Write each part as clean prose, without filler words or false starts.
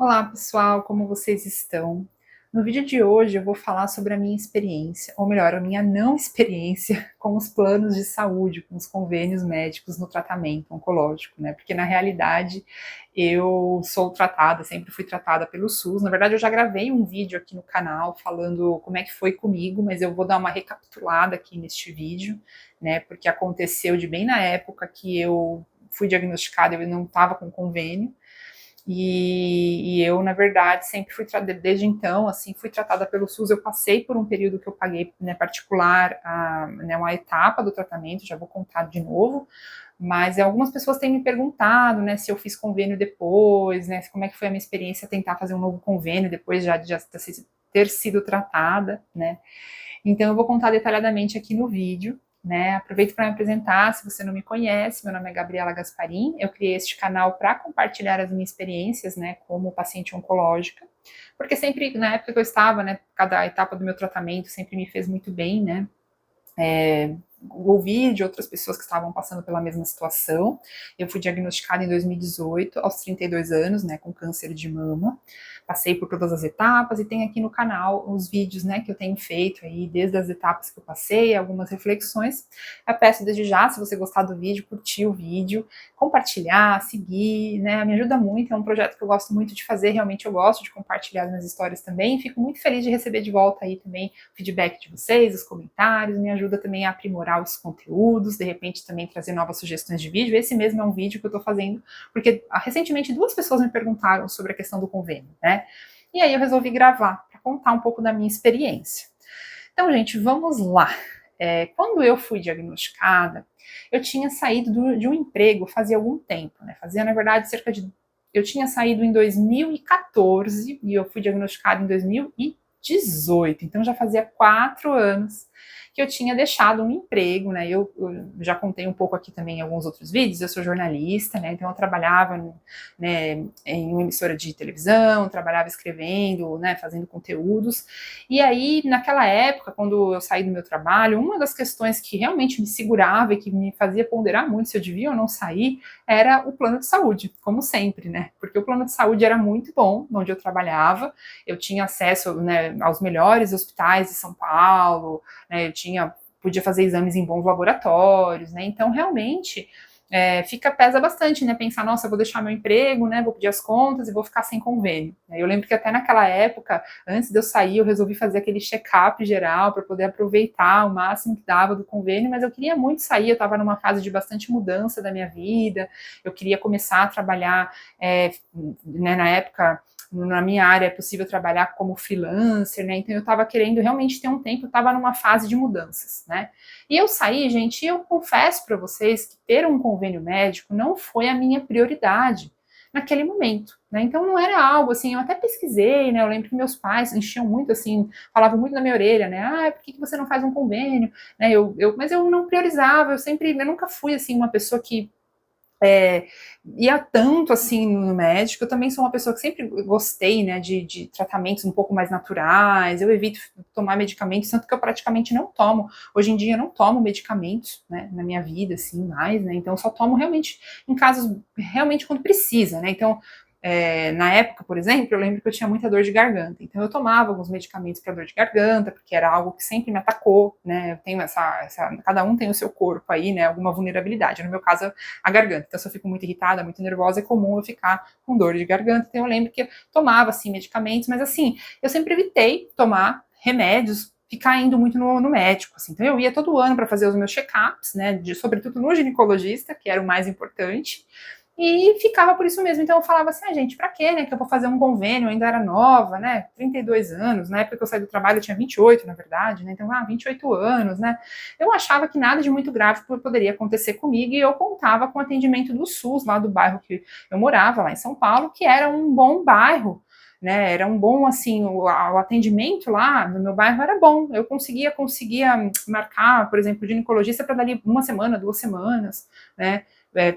Olá pessoal, como vocês estão? No vídeo de hoje eu vou falar sobre a minha experiência, ou melhor, a minha não experiência com os planos de saúde, com os convênios médicos no tratamento oncológico, né? Porque na realidade eu sou tratada, sempre fui tratada pelo SUS. Na verdade eu já gravei um vídeo aqui no canal falando como é que foi comigo, mas eu vou dar uma recapitulada aqui neste vídeo, né? Porque aconteceu de bem na época que eu fui diagnosticada, eu não estava com convênio. E eu, na verdade, sempre fui, desde então, assim, fui tratada pelo SUS. Eu passei por um período que eu paguei, né, particular, uma etapa do tratamento, já vou contar de novo, mas algumas pessoas têm me perguntado, né, se eu fiz convênio depois, né, como é que foi a minha experiência tentar fazer um novo convênio depois já ter sido tratada, né. Então eu vou contar detalhadamente aqui no vídeo, né? Aproveito para me apresentar, se você não me conhece, meu nome é Gabriela Gasparim, eu criei este canal para compartilhar as minhas experiências, né, como paciente oncológica, porque sempre, na época que eu estava, né, cada etapa do meu tratamento sempre me fez muito bem, né, ouvir de outras pessoas que estavam passando pela mesma situação. Eu fui diagnosticada em 2018, aos 32 anos, né, com câncer de mama. Passei por todas as etapas e tem aqui no canal os vídeos, né, que eu tenho feito aí, desde as etapas que eu passei, algumas reflexões. Eu peço desde já, se você gostar do vídeo, curtir o vídeo, compartilhar, seguir, né, me ajuda muito, é um projeto que eu gosto muito de fazer, realmente eu gosto de compartilhar as minhas histórias também, e fico muito feliz de receber de volta aí também o feedback de vocês, os comentários, me ajuda também a aprimorar os conteúdos, de repente também trazer novas sugestões de vídeo. Esse mesmo é um vídeo que eu tô fazendo, porque recentemente 2 pessoas me perguntaram sobre a questão do convênio, né? E aí eu resolvi gravar para contar um pouco da minha experiência. Então, gente, vamos lá. Quando eu fui diagnosticada, eu tinha saído de um emprego fazia algum tempo, né? Fazia, na verdade, cerca de. Eu tinha saído em 2014 e eu fui diagnosticada em 2018. Então já fazia 4 anos que eu tinha deixado um emprego, né? Eu já contei um pouco aqui também em alguns outros vídeos. Eu sou jornalista, né? Então eu trabalhava, né, em uma emissora de televisão, trabalhava escrevendo, né, fazendo conteúdos. E aí, naquela época, quando eu saí do meu trabalho, uma das questões que realmente me segurava e que me fazia ponderar muito se eu devia ou não sair era o plano de saúde, como sempre, né? Porque o plano de saúde era muito bom onde eu trabalhava, eu tinha acesso, né, aos melhores hospitais de São Paulo, né, podia fazer exames em bons laboratórios, né? Então, realmente, pesa bastante, né? Pensar, nossa, eu vou deixar meu emprego, né? Vou pedir as contas e vou ficar sem convênio. Eu lembro que até naquela época, antes de eu sair, eu resolvi fazer aquele check-up geral para poder aproveitar o máximo que dava do convênio, mas eu queria muito sair, eu estava numa fase de bastante mudança da minha vida, eu queria começar a trabalhar, né, na época, na minha área é possível trabalhar como freelancer, né? Então eu estava querendo realmente ter um tempo, eu estava numa fase de mudanças, né? E eu saí, gente, e eu confesso para vocês que ter um convênio médico não foi a minha prioridade naquele momento, né? Então não era algo assim, eu até pesquisei, né? Eu lembro que meus pais enchiam muito assim, falavam muito na minha orelha, né? Ah, por que você não faz um convênio? Né? Mas eu não priorizava, eu nunca fui assim uma pessoa que é, ia tanto assim no médico. Eu também sou uma pessoa que sempre gostei, né, de tratamentos um pouco mais naturais. Eu evito tomar medicamentos, tanto que eu praticamente não tomo. Hoje em dia eu não tomo medicamentos, né, na minha vida, assim, mais, né, então eu só tomo realmente em casos, realmente quando precisa, né, então na época, por exemplo, eu lembro que eu tinha muita dor de garganta, então eu tomava alguns medicamentos para dor de garganta, porque era algo que sempre me atacou, né, eu tenho cada um tem o seu corpo aí, né, alguma vulnerabilidade, no meu caso a garganta, então se eu fico muito irritada, muito nervosa, é comum eu ficar com dor de garganta, então eu lembro que eu tomava, assim, medicamentos, mas assim, eu sempre evitei tomar remédios, ficar indo muito no médico, assim, então eu ia todo ano para fazer os meus check-ups, né, sobretudo no ginecologista, que era o mais importante, e ficava por isso mesmo. Então eu falava assim, gente, pra quê, né, que eu vou fazer um convênio, eu ainda era nova, né, 32 anos, na época que eu saí do trabalho eu tinha 28, na verdade, né, então, 28 anos, né, eu achava que nada de muito grave poderia acontecer comigo, e eu contava com o atendimento do SUS, lá do bairro que eu morava, lá em São Paulo, que era um bom bairro, né, era um bom, assim, o atendimento lá no meu bairro era bom, eu conseguia marcar, por exemplo, ginecologista para dali uma semana, 2 semanas, né,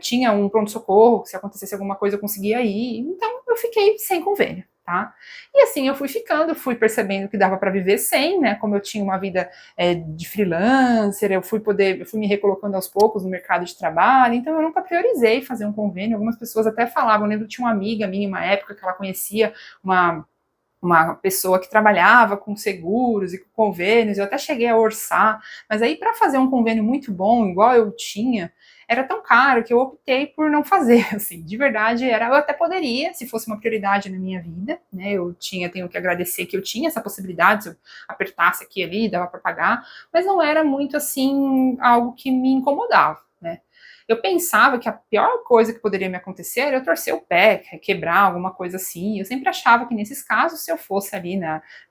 tinha um pronto-socorro, se acontecesse alguma coisa eu conseguia ir, então eu fiquei sem convênio. tá? E assim eu fui ficando, fui percebendo que dava para viver sem, né? Como eu tinha uma vida de freelancer, eu fui me recolocando aos poucos no mercado de trabalho, então eu nunca priorizei fazer um convênio. Algumas pessoas até falavam, eu lembro que tinha uma amiga minha, uma época que ela conhecia uma pessoa que trabalhava com seguros e com convênios, eu até cheguei a orçar, mas aí para fazer um convênio muito bom, igual eu tinha, era tão caro que eu optei por não fazer, assim, de verdade, eu até poderia, se fosse uma prioridade na minha vida, né, tenho que agradecer que eu tinha essa possibilidade, se eu apertasse aqui e ali, dava para pagar, mas não era muito, assim, algo que me incomodava, né. Eu pensava que a pior coisa que poderia me acontecer era eu torcer o pé, quebrar alguma coisa assim. Eu sempre achava que nesses casos, se eu fosse ali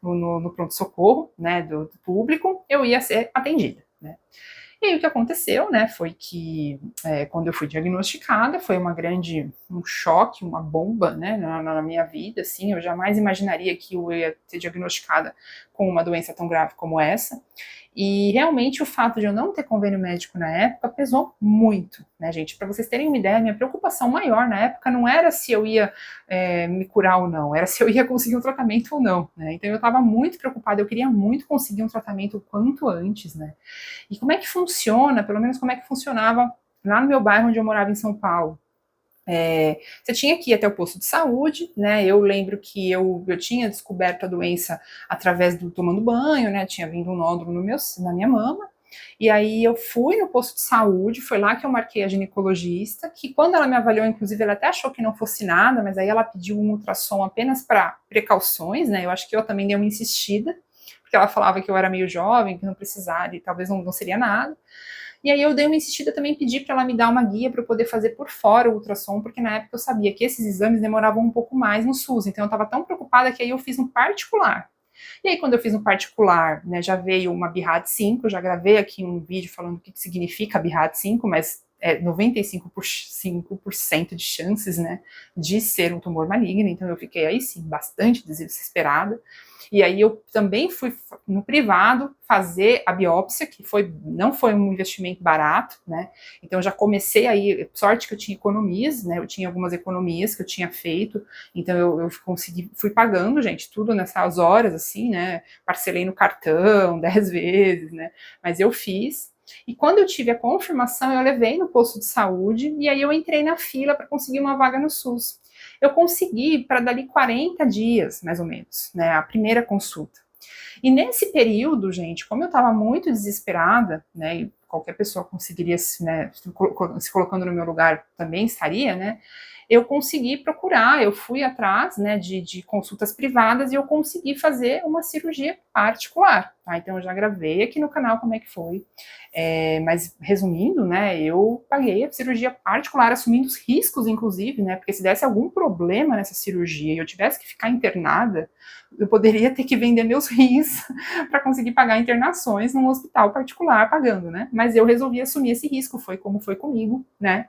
no pronto-socorro, né, do público, eu ia ser atendida, né. E aí o que aconteceu, né, foi que quando eu fui diagnosticada, foi um choque, uma bomba, né, na minha vida, assim, eu jamais imaginaria que eu ia ser diagnosticada com uma doença tão grave como essa. E realmente o fato de eu não ter convênio médico na época pesou muito, né, gente? Para vocês terem uma ideia, minha preocupação maior na época não era se eu ia me curar ou não, era se eu ia conseguir um tratamento ou não, né? Então eu estava muito preocupada, eu queria muito conseguir um tratamento o quanto antes, né? E como é que funciona, pelo menos como é que funcionava lá no meu bairro onde eu morava em São Paulo? Você tinha que ir até o posto de saúde, né? Eu lembro que eu tinha descoberto a doença através do tomando banho, né? Tinha vindo um nódulo na minha mama. E aí eu fui no posto de saúde, foi lá que eu marquei a ginecologista, que quando ela me avaliou, inclusive, ela até achou que não fosse nada, mas aí ela pediu um ultrassom apenas para precauções, né? Eu acho que eu também dei uma insistida, porque ela falava que eu era meio jovem, que não precisaria, e talvez não seria nada. E aí eu dei uma insistida também, pedi para ela me dar uma guia para eu poder fazer por fora o ultrassom, porque na época eu sabia que esses exames demoravam um pouco mais no SUS, então eu estava tão preocupada que aí eu fiz um particular. E aí quando eu fiz um particular, né, já veio uma BIRAD-5, já gravei aqui um vídeo falando o que significa a BIRAD-5, mas 95% de chances, né, de ser um tumor maligno, então eu fiquei aí sim bastante desesperada. E aí eu também fui no privado fazer a biópsia, que não foi um investimento barato, né? Então eu já comecei aí, sorte que eu tinha economias, né? Eu tinha algumas economias que eu tinha feito, então eu fui pagando, gente, tudo nessas horas, assim, né? Parcelei no cartão 10 vezes, né? Mas eu fiz. E quando eu tive a confirmação, eu levei no posto de saúde e aí eu entrei na fila para conseguir uma vaga no SUS. Eu consegui para dali 40 dias, mais ou menos, né, a primeira consulta. E nesse período, gente, como eu estava muito desesperada, né, e qualquer pessoa conseguiria, né, se colocando no meu lugar também estaria, né, eu consegui procurar, eu fui atrás, né, de consultas privadas e eu consegui fazer uma cirurgia particular, tá? Então eu já gravei aqui no canal como é que foi, mas resumindo, né, eu paguei a cirurgia particular, assumindo os riscos, inclusive, né, porque se desse algum problema nessa cirurgia e eu tivesse que ficar internada, eu poderia ter que vender meus rins para conseguir pagar internações num hospital particular pagando, né? Mas eu resolvi assumir esse risco, foi como foi comigo, né?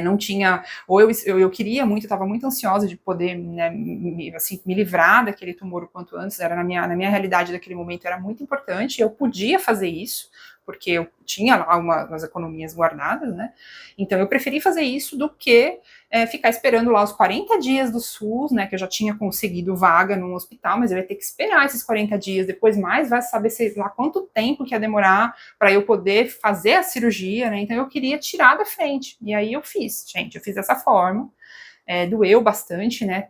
Não tinha, ou eu queria muito, eu estava muito ansiosa de poder, né, me livrar daquele tumor o quanto antes, era na minha realidade daquele momento era muito importante, eu podia fazer isso, porque eu tinha lá umas economias guardadas, né, então eu preferi fazer isso do que ficar esperando lá os 40 dias do SUS, né, que eu já tinha conseguido vaga num hospital, mas eu ia ter que esperar esses 40 dias, depois mais vai saber lá quanto tempo que ia demorar para eu poder fazer a cirurgia, né, então eu queria tirar da frente, e aí eu fiz dessa forma, doeu bastante, né,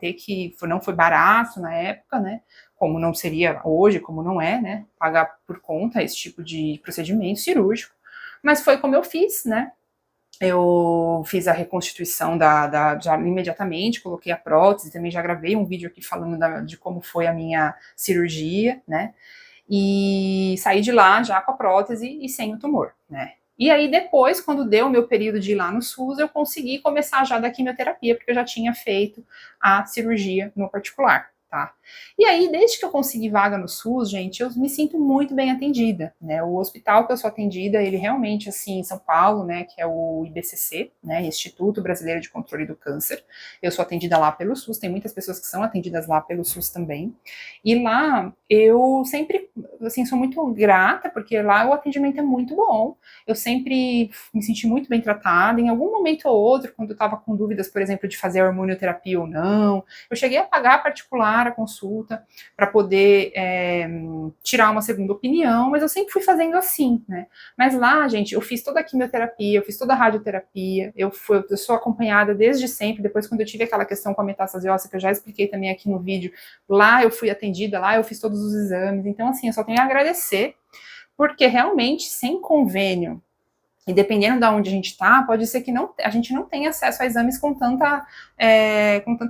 não foi barato na época, né, como não seria hoje, como não é, né, pagar por conta esse tipo de procedimento cirúrgico, mas foi como eu fiz, né, eu fiz a reconstituição já imediatamente, coloquei a prótese, também já gravei um vídeo aqui falando de como foi a minha cirurgia, né, e saí de lá já com a prótese e sem o tumor, né. E aí depois, quando deu o meu período de ir lá no SUS, eu consegui começar já da quimioterapia, porque eu já tinha feito a cirurgia no particular. tá? E aí, desde que eu consegui vaga no SUS, gente, eu me sinto muito bem atendida, né? O hospital que eu sou atendida, ele realmente, assim, em São Paulo, né, que é o IBCC, né, Instituto Brasileiro de Controle do Câncer. Eu sou atendida lá pelo SUS, tem muitas pessoas que são atendidas lá pelo SUS também. E lá, eu sempre, assim, sou muito grata, porque lá o atendimento é muito bom. Eu sempre me senti muito bem tratada. Em algum momento ou outro, quando eu estava com dúvidas, por exemplo, de fazer a hormonioterapia ou não, eu cheguei a pagar particular a consulta para poder tirar uma segunda opinião, mas eu sempre fui fazendo assim, né? Mas lá, gente, eu fiz toda a quimioterapia, eu fiz toda a radioterapia, eu sou acompanhada desde sempre. Depois, quando eu tive aquela questão com a metástase óssea, que eu já expliquei também aqui no vídeo, lá eu fui atendida, lá eu fiz todos os exames. Então, assim, eu só tenho a agradecer, porque realmente, sem convênio, e dependendo de onde a gente está, pode ser que a gente não tenha acesso a exames com tanta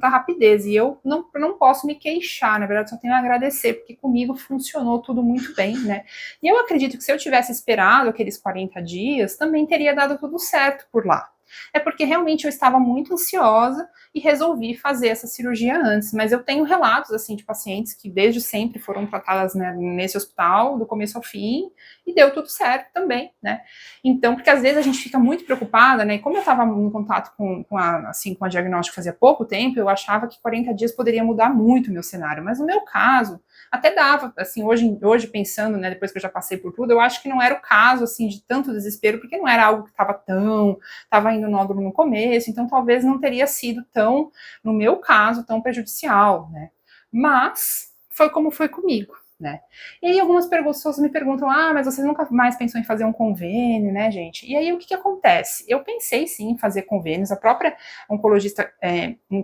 rapidez. E eu não posso me queixar, na verdade, só tenho a agradecer, porque comigo funcionou tudo muito bem, né? E eu acredito que se eu tivesse esperado aqueles 40 dias, também teria dado tudo certo por lá. É porque realmente eu estava muito ansiosa e resolvi fazer essa cirurgia antes. Mas eu tenho relatos, assim, de pacientes que desde sempre foram tratadas, né, nesse hospital, do começo ao fim, e deu tudo certo também, né? Então, porque às vezes a gente fica muito preocupada, né? E como eu estava em contato com a diagnóstico fazia pouco tempo, eu achava que 40 dias poderia mudar muito o meu cenário. Mas no meu caso, até dava, assim, hoje pensando, né, depois que eu já passei por tudo, eu acho que não era o caso, assim, de tanto desespero, porque não era algo que estava indo nódulo no começo, então talvez não teria sido tão, no meu caso, tão prejudicial, né? Mas foi como foi comigo, né? E aí algumas pessoas me perguntam, mas você nunca mais pensou em fazer um convênio, né, gente? E aí o que acontece? Eu pensei sim em fazer convênios, a própria oncologista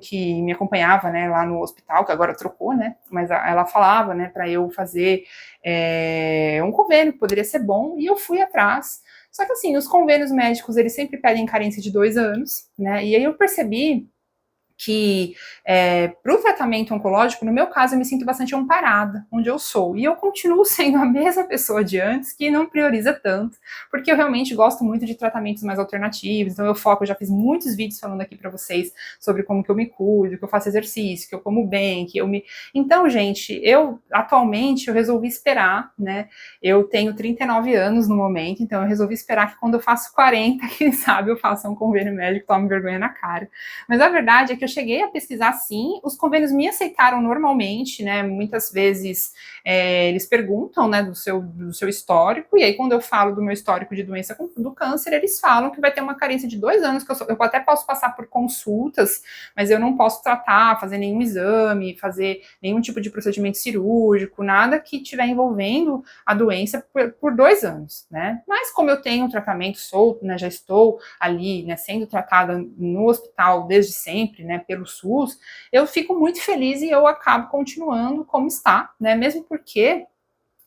que me acompanhava, né, lá no hospital, que agora trocou, né, mas ela falava, né, para eu fazer um convênio, que poderia ser bom, e eu fui atrás. Só que assim, os convênios médicos, eles sempre pedem carência de 2 anos, né, e aí eu percebi que para o tratamento oncológico, no meu caso, eu me sinto bastante amparada onde eu sou. E eu continuo sendo a mesma pessoa de antes, que não prioriza tanto, porque eu realmente gosto muito de tratamentos mais alternativos. Então eu foco, eu já fiz muitos vídeos falando aqui para vocês sobre como que eu me cuido, que eu faço exercício, que eu como bem, que eu me... Então, gente, atualmente, eu resolvi esperar, né? Eu tenho 39 anos no momento, então eu resolvi esperar que quando eu faço 40, quem sabe eu faça um convênio médico, tome vergonha na cara. Mas a verdade é que eu cheguei a pesquisar sim, os convênios me aceitaram normalmente, né? Muitas vezes eles perguntam, né, do seu histórico, e aí quando eu falo do meu histórico de doença do câncer, eles falam que vai ter uma carência de 2 anos, que eu até posso passar por consultas, mas eu não posso tratar, fazer nenhum exame, fazer nenhum tipo de procedimento cirúrgico, nada que estiver envolvendo a doença por 2 anos, né? Mas como eu tenho um tratamento solto, né, já estou ali, né, sendo tratada no hospital desde sempre, né, pelo SUS, eu fico muito feliz e eu acabo continuando como está, né, mesmo porque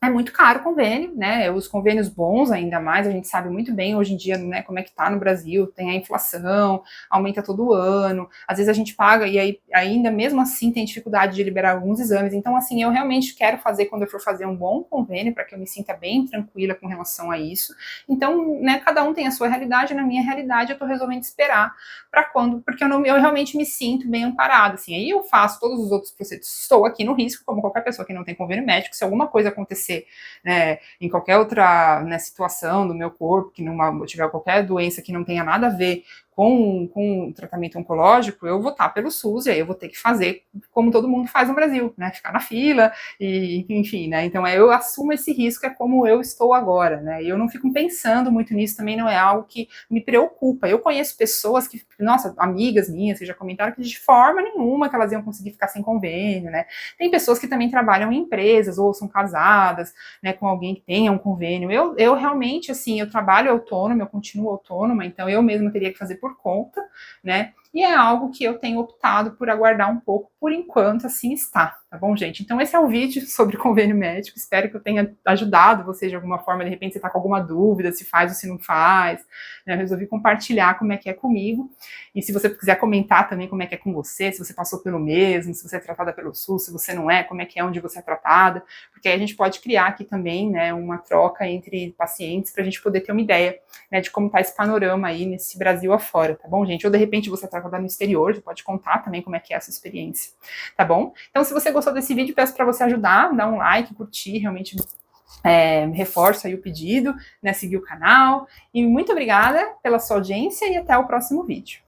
é muito caro o convênio, né? Os convênios bons, ainda mais, a gente sabe muito bem hoje em dia, né, como é que tá no Brasil, tem a inflação, aumenta todo ano, às vezes a gente paga e aí, ainda mesmo assim tem dificuldade de liberar alguns exames. Então, assim, eu realmente quero fazer, quando eu for fazer um bom convênio, para que eu me sinta bem tranquila com relação a isso. Então, né, cada um tem a sua realidade, na minha realidade eu tô resolvendo esperar para quando, porque eu realmente me sinto bem amparada, assim, aí eu faço todos os outros procedimentos, estou aqui no risco, como qualquer pessoa que não tem convênio médico, se alguma coisa acontecer né, em qualquer outra, né, situação do meu corpo, que não tiver qualquer doença que não tenha nada a ver com tratamento oncológico, eu vou estar pelo SUS, e aí eu vou ter que fazer como todo mundo faz no Brasil, né, ficar na fila, e enfim, né, então eu assumo esse risco, é como eu estou agora, né, e eu não fico pensando muito nisso, também não é algo que me preocupa. Eu conheço pessoas que, nossa, amigas minhas, que já comentaram que de forma nenhuma que elas iam conseguir ficar sem convênio, né, tem pessoas que também trabalham em empresas, ou são casadas, né, com alguém que tenha um convênio. Eu realmente, assim, eu trabalho autônoma, eu continuo autônoma, então eu mesma teria que fazer por conta, né, e é algo que eu tenho optado por aguardar um pouco, por enquanto assim está, tá bom, gente? Então esse é o vídeo sobre convênio médico, espero que eu tenha ajudado vocês de alguma forma, de repente você está com alguma dúvida, se faz ou se não faz, né, eu resolvi compartilhar como é que é comigo, e se você quiser comentar também como é que é com você, se você passou pelo mesmo, se você é tratada pelo SUS, se você não é, como é que é onde você é tratada, porque aí a gente pode criar aqui também, né, uma troca entre pacientes para a gente poder ter uma ideia, né, de como está esse panorama aí nesse Brasil afora, tá bom, gente? Ou de repente você está rodar no exterior, você pode contar também como é que é essa experiência, tá bom? Então, se você gostou desse vídeo, peço para você ajudar, dar um like, curtir, realmente reforço aí o pedido, né, seguir o canal, e muito obrigada pela sua audiência e até o próximo vídeo.